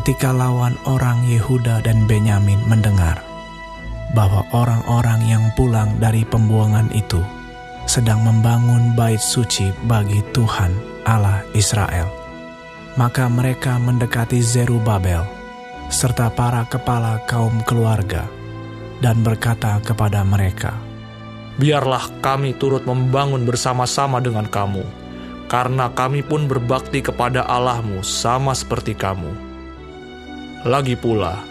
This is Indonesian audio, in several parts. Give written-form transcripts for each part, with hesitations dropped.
ketika lawan orang Yehuda dan Benyamin mendengar bahwa orang-orang yang pulang dari pembuangan itu sedang membangun bait suci bagi Tuhan Allah Israel, maka mereka mendekati Zerubabel serta para kepala kaum keluarga dan berkata kepada mereka, "Biarlah kami turut membangun bersama-sama dengan kamu, karena kami pun berbakti kepada Allahmu sama seperti kamu. Lagi pula,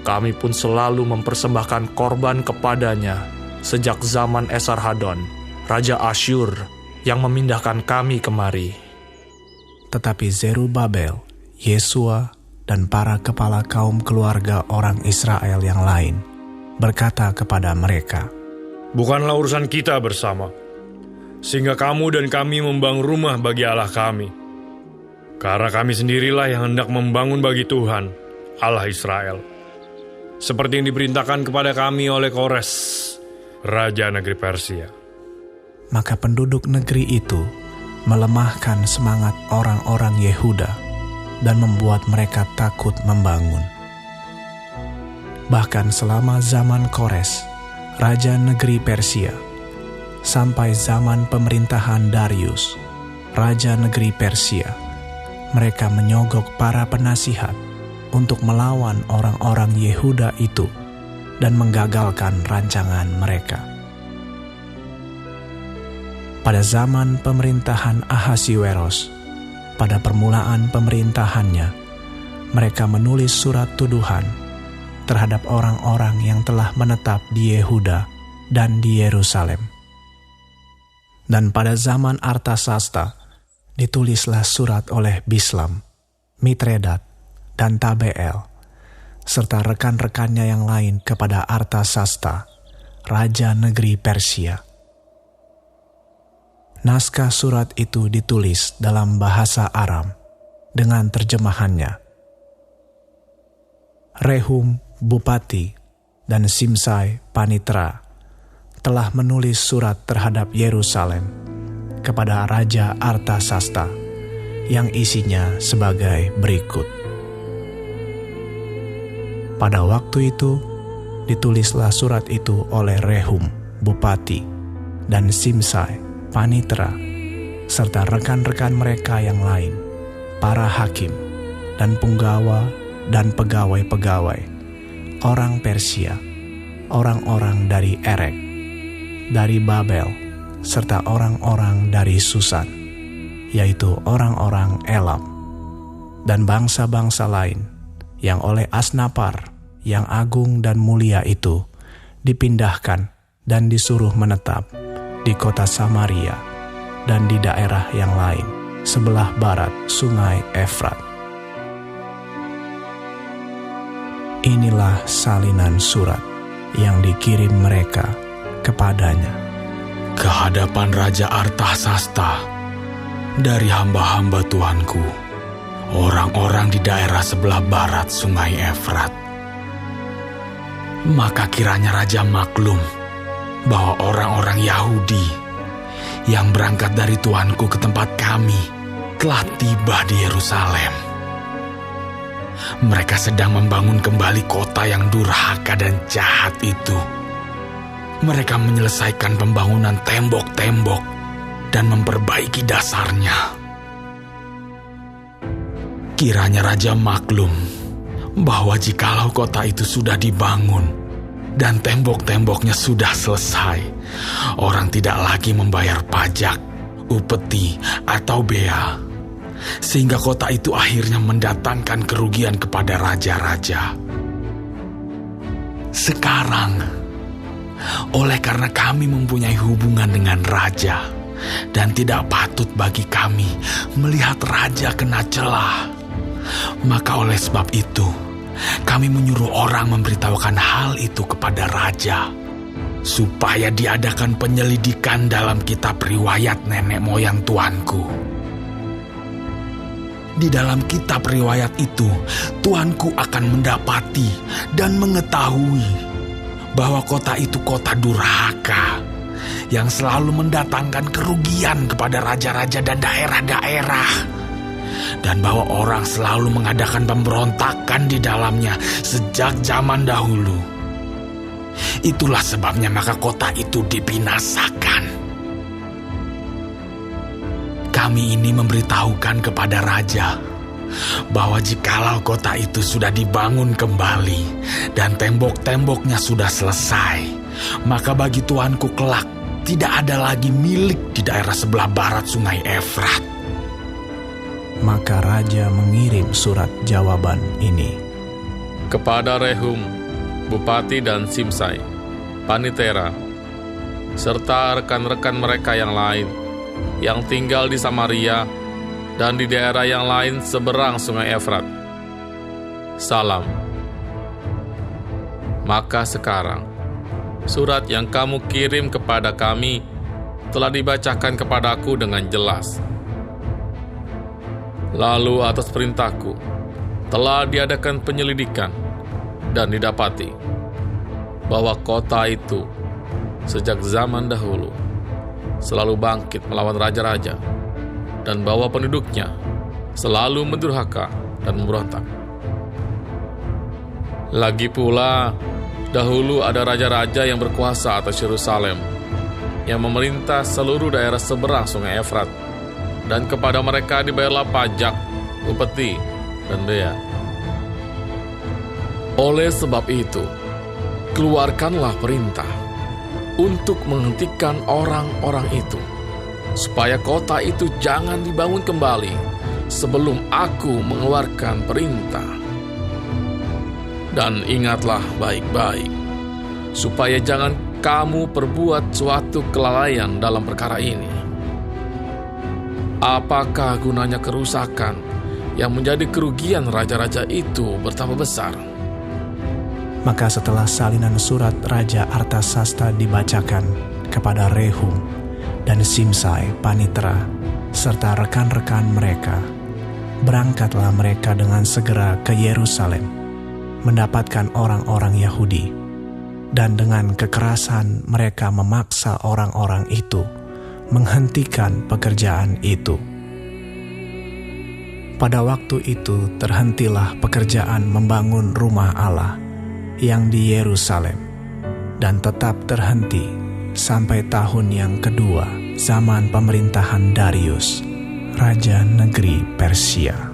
kami pun selalu mempersembahkan korban kepadanya sejak zaman Esarhadon, Raja Asyur, yang memindahkan kami kemari." Tetapi Zerubabel, Yesua, dan para kepala kaum keluarga orang Israel yang lain berkata kepada mereka, "Bukanlah urusan kita bersama, sehingga kamu dan kami membangun rumah bagi Allah kami. Karena kami sendirilah yang hendak membangun bagi Tuhan, Allah Israel, seperti yang diperintahkan kepada kami oleh Kores, Raja negeri Persia." Maka penduduk negeri itu melemahkan semangat orang-orang Yehuda dan membuat mereka takut membangun. Bahkan selama zaman Kores, Raja negeri Persia, sampai zaman pemerintahan Darius, Raja negeri Persia, mereka menyogok para penasihat untuk melawan orang-orang Yehuda itu dan menggagalkan rancangan mereka. Pada zaman pemerintahan Ahasiweros, pada permulaan pemerintahannya, mereka menulis surat tuduhan terhadap orang-orang yang telah menetap di Yehuda dan di Yerusalem. Dan pada zaman Artasasta, ditulislah surat oleh Bislam, Mitredat, dan Tabeel, serta rekan-rekannya yang lain kepada Artasasta, Raja negeri Persia. Naskah surat itu ditulis dalam bahasa Aram dengan terjemahannya. Rehum, Bupati, dan Simsai, Panitra, telah menulis surat terhadap Yerusalem kepada Raja Artasasta yang isinya sebagai berikut. Pada waktu itu, ditulislah surat itu oleh Rehum, Bupati, dan Simsai, Panitra, serta rekan-rekan mereka yang lain, para hakim dan punggawa dan pegawai-pegawai, orang Persia, orang-orang dari Erek, dari Babel, serta orang-orang dari Susan, yaitu orang-orang Elam, dan bangsa-bangsa lain yang oleh Asnapar yang agung dan mulia itu dipindahkan dan disuruh menetap di kota Samaria dan di daerah yang lain sebelah barat sungai Efrat. Inilah salinan surat yang dikirim mereka kepadanya. Ke hadapan Raja Artasasta, dari hamba-hamba Tuanku, orang-orang di daerah sebelah barat sungai Efrat. Maka kiranya Raja maklum bahwa orang-orang Yahudi yang berangkat dari Tuanku ke tempat kami telah tiba di Yerusalem. Mereka sedang membangun kembali kota yang durhaka dan jahat itu. Mereka menyelesaikan pembangunan tembok-tembok dan memperbaiki dasarnya. Kiranya Raja maklum bahwa jikalau kota itu sudah dibangun dan tembok-temboknya sudah selesai, orang tidak lagi membayar pajak, upeti, atau bea, sehingga kota itu akhirnya mendatangkan kerugian kepada raja-raja. Sekarang, oleh karena kami mempunyai hubungan dengan raja, dan tidak patut bagi kami melihat raja kena celah, maka oleh sebab itu, kami menyuruh orang memberitahukan hal itu kepada raja, supaya diadakan penyelidikan dalam kitab riwayat nenek moyang tuanku. Di dalam kitab riwayat itu, tuanku akan mendapati dan mengetahui bahwa kota itu kota durhaka, yang selalu mendatangkan kerugian kepada raja-raja dan daerah-daerah, dan bahwa orang selalu mengadakan pemberontakan di dalamnya sejak zaman dahulu. Itulah sebabnya maka kota itu dibinasakan. Kami ini memberitahukan kepada raja bahwa jikalau kota itu sudah dibangun kembali dan tembok-temboknya sudah selesai, maka bagi tuanku kelak tidak ada lagi milik di daerah sebelah barat sungai Efrat. Maka raja mengirim surat jawaban ini kepada Rehum, Bupati, dan Simsai, Panitera, serta rekan-rekan mereka yang lain yang tinggal di Samaria dan di daerah yang lain seberang sungai Efrat. Salam. Maka sekarang, surat yang kamu kirim kepada kami telah dibacakan kepadaku dengan jelas. Lalu atas perintahku, telah diadakan penyelidikan dan didapati bahwa kota itu sejak zaman dahulu selalu bangkit melawan raja-raja, dan bahwa penduduknya selalu mendurhaka dan memberontak. Lagi pula, dahulu ada raja-raja yang berkuasa atas Yerusalem, yang memerintah seluruh daerah seberang sungai Efrat, dan kepada mereka dibayarlah pajak, upeti, dan bea. Oleh sebab itu, keluarkanlah perintah untuk menghentikan orang-orang itu, supaya kota itu jangan dibangun kembali sebelum aku mengeluarkan perintah. Dan ingatlah baik-baik, supaya jangan kamu perbuat suatu kelalaian dalam perkara ini. Apakah gunanya kerusakan yang menjadi kerugian raja-raja itu bertambah besar? Maka setelah salinan surat Raja Artasasta dibacakan kepada Rehum dan Simsai Panitera serta rekan-rekan mereka, berangkatlah mereka dengan segera ke Yerusalem, mendapatkan orang-orang Yahudi, dan dengan kekerasan mereka memaksa orang-orang itu menghentikan pekerjaan itu. Pada waktu itu terhentilah pekerjaan membangun rumah Allah yang di Yerusalem, dan tetap terhenti sampai tahun yang kedua zaman pemerintahan Darius, Raja negeri Persia.